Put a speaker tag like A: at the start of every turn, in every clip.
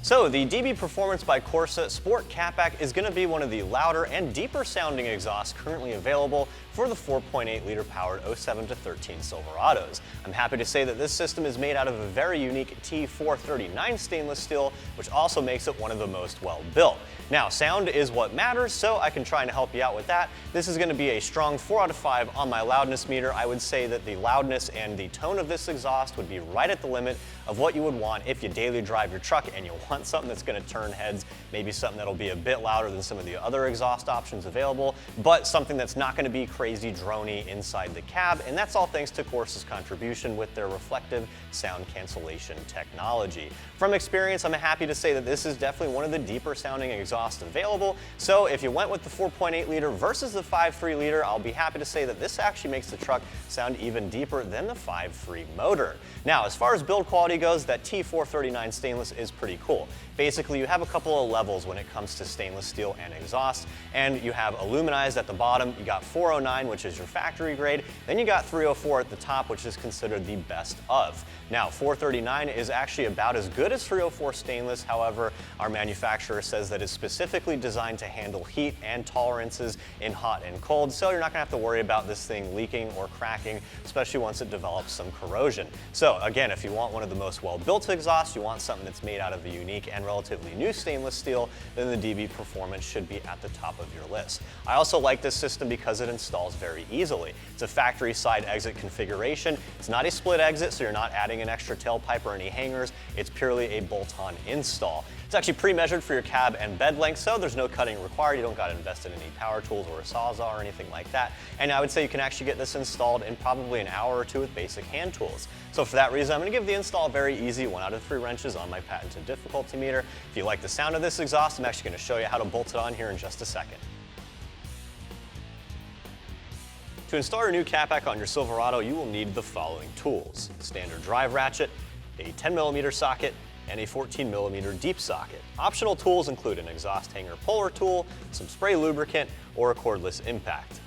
A: So the DB Performance by Corsa Sport Catback is going to be one of the louder and deeper sounding exhausts currently available for the 4.8 liter powered 07 to 13 Silverados. I'm happy to say that this system is made out of a very unique T439 stainless steel, which also makes it one of the most well built. Now, sound is what matters, so I can try and help you out with that. This is going to be a strong 4 out of 5 on my loudness meter. I would say that the loudness and the tone of this exhaust would be right at the limit of what you would want if you daily drive your truck and you want something that's going to turn heads, maybe something that'll be a bit louder than some of the other exhaust options available, but something that's not going to be crazy droney inside the cab, and that's all thanks to Corsa's contribution with their reflective sound cancellation technology. From experience, I'm happy to say that this is definitely one of the deeper sounding exhausts available, so if you went with the 4.8 liter versus the 5.3 liter, I'll be happy to say that this actually makes the truck sound even deeper than the 5.3 motor. Now, as far as build quality goes, that T439 stainless is pretty cool. Basically, you have a couple of levels when it comes to stainless steel and exhaust, and you have aluminized at the bottom, you got 409, which is your factory grade, then you got 304 at the top, which is considered the best of. Now, 439 is actually about as good as 304 stainless, however, our manufacturer says that it's specifically designed to handle heat and tolerances in hot and cold, so you're not gonna have to worry about this thing leaking or cracking, especially once it develops some corrosion. So again, if you want one of the most well-built exhausts, you want something that's made out of a unique and relatively new stainless steel, then the DB Performance should be at the top of your list. I also like this system because it installs very easily. It's a factory side exit configuration. It's not a split exit, so you're not adding an extra tailpipe or any hangers. It's purely a bolt-on install. It's actually pre-measured for your cab and bed length, so there's no cutting required. You don't got to invest in any power tools or a Sawzall or anything like that. And I would say you can actually get this installed in probably an hour or two with basic hand tools. So for that reason, I'm going to give the install very easy, 1 out of 3 wrenches on my patented difficulty meter. If you like the sound of this exhaust, I'm actually going to show you how to bolt it on here in just a second. To install your new catback on your Silverado, you will need the following tools: standard drive ratchet, a 10mm socket, and a 14mm deep socket. Optional tools include an exhaust hanger puller tool, some spray lubricant, or a cordless impact.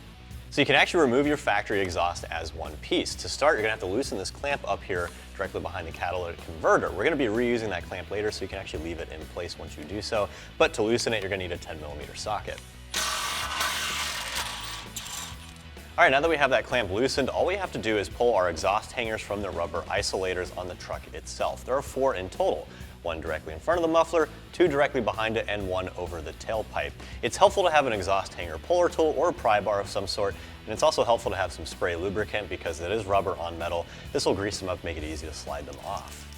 A: So you can actually remove your factory exhaust as one piece. To start, you're gonna have to loosen this clamp up here directly behind the catalytic converter. We're gonna be reusing that clamp later, so you can actually leave it in place once you do so. But to loosen it, you're gonna need a 10mm socket. All right, now that we have that clamp loosened, all we have to do is pull our exhaust hangers from the rubber isolators on the truck itself. There are 4 in total. 1 directly in front of the muffler, 2 directly behind it, and 1 over the tailpipe. It's helpful to have an exhaust hanger puller tool or a pry bar of some sort, and it's also helpful to have some spray lubricant because it is rubber on metal. This will grease them up, make it easy to slide them off.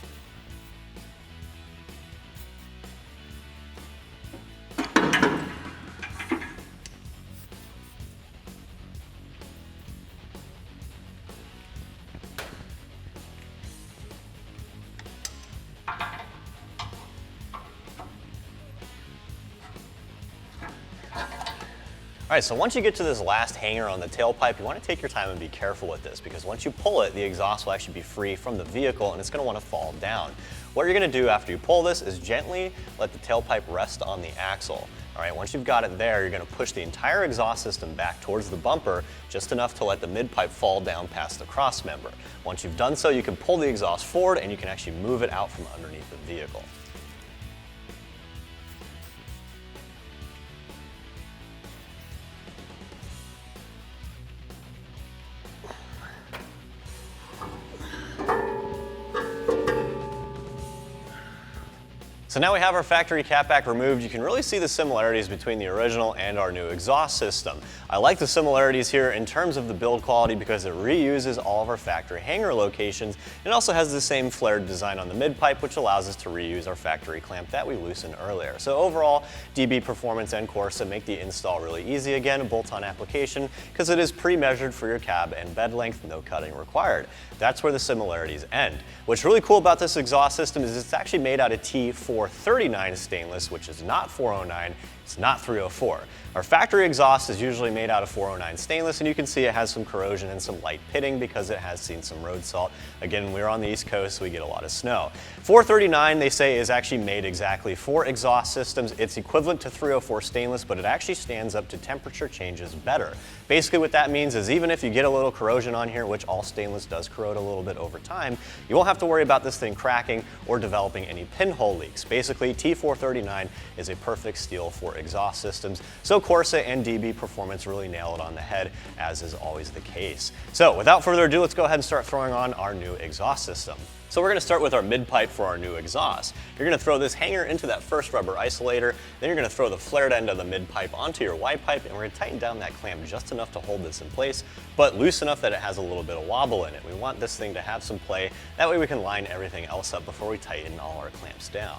A: All right, so once you get to this last hanger on the tailpipe, you want to take your time and be careful with this, because once you pull it, the exhaust will actually be free from the vehicle and it's going to want to fall down. What you're going to do after you pull this is gently let the tailpipe rest on the axle. All right, once you've got it there, you're going to push the entire exhaust system back towards the bumper, just enough to let the mid-pipe fall down past the cross member. Once you've done so, you can pull the exhaust forward and you can actually move it out from underneath the vehicle. So now we have our factory catback removed. You can really see the similarities between the original and our new exhaust system. I I like the similarities here in terms of the build quality because it reuses all of our factory hanger locations. It also has the same flared design on the mid-pipe, which allows us to reuse our factory clamp that we loosened earlier. So overall, DB Performance and Corsa make the install really easy. Again, a bolt-on application because it is pre-measured for your cab and bed length, no cutting required. That's where the similarities end. What's really cool about this exhaust system is it's actually made out of T439 stainless, which is not 409, it's not 304. Our factory exhaust is usually made out of 409 stainless, and you can see it has some corrosion and some light pitting because it has seen some road salt. Again, we're on the East Coast, so we get a lot of snow. 439, they say, is actually made exactly for exhaust systems. It's equivalent to 304 stainless, but it actually stands up to temperature changes better. Basically what that means is even if you get a little corrosion on here, which all stainless does corrode a little bit over time, you won't have to worry about this thing cracking or developing any pinhole leaks. Basically, T439 is a perfect steel for exhaust systems, so Corsa and DB Performance really nail it on the head, as is always the case. So without further ado, let's go ahead and start throwing on our new exhaust system. So we're going to start with our mid-pipe for our new exhaust. You're going to throw this hanger into that first rubber isolator, then you're going to throw the flared end of the mid-pipe onto your Y-pipe, and we're going to tighten down that clamp just enough to hold this in place, but loose enough that it has a little bit of wobble in it. We want this thing to have some play, that way we can line everything else up before we tighten all our clamps down.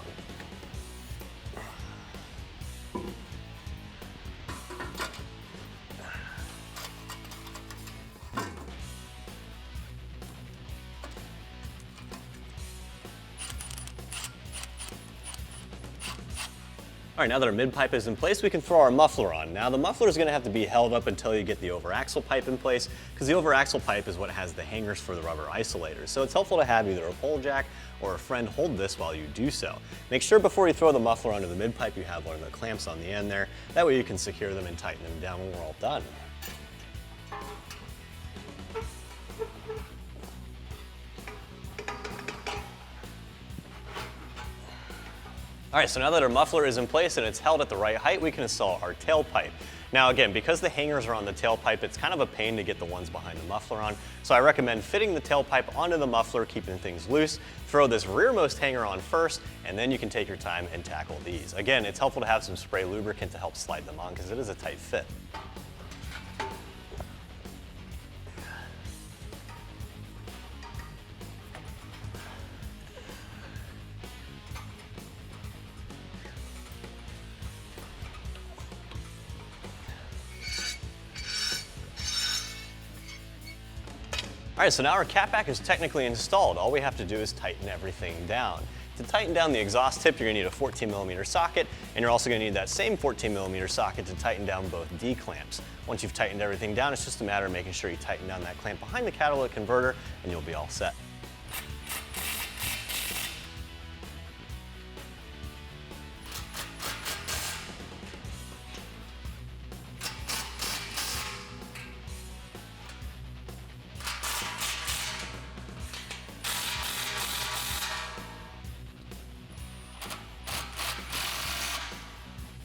A: All right, now that our mid-pipe is in place, we can throw our muffler on. Now the muffler is going to have to be held up until you get the over-axle pipe in place, because the over-axle pipe is what has the hangers for the rubber isolators. So it's helpful to have either a pole jack or a friend hold this while you do so. Make sure before you throw the muffler onto the mid-pipe you have one of the clamps on the end there. That way you can secure them and tighten them down when we're all done. All right, so now that our muffler is in place and it's held at the right height, we can install our tailpipe. Now again, because the hangers are on the tailpipe, it's kind of a pain to get the ones behind the muffler on, so I recommend fitting the tailpipe onto the muffler, keeping things loose. Throw this rearmost hanger on first, and then you can take your time and tackle these. Again, it's helpful to have some spray lubricant to help slide them on because it is a tight fit. All right, so now our catback is technically installed. All we have to do is tighten everything down. To tighten down the exhaust tip, you're gonna need a 14mm socket, and you're also gonna need that same 14mm socket to tighten down both D clamps. Once you've tightened everything down, it's just a matter of making sure you tighten down that clamp behind the catalytic converter, and you'll be all set.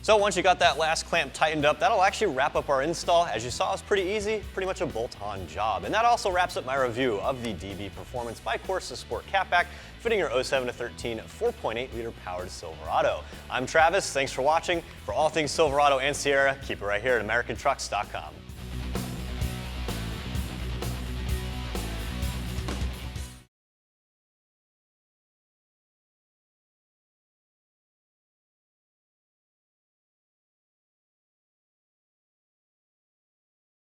A: So once you got that last clamp tightened up, that'll actually wrap up our install. As you saw, it's pretty easy, pretty much a bolt-on job. And that also wraps up my review of the DB Performance by Corsa Sport Catback, fitting your 07 to 13 4.8 liter powered Silverado. I'm Travis, thanks for watching. For all things Silverado and Sierra, keep it right here at AmericanTrucks.com.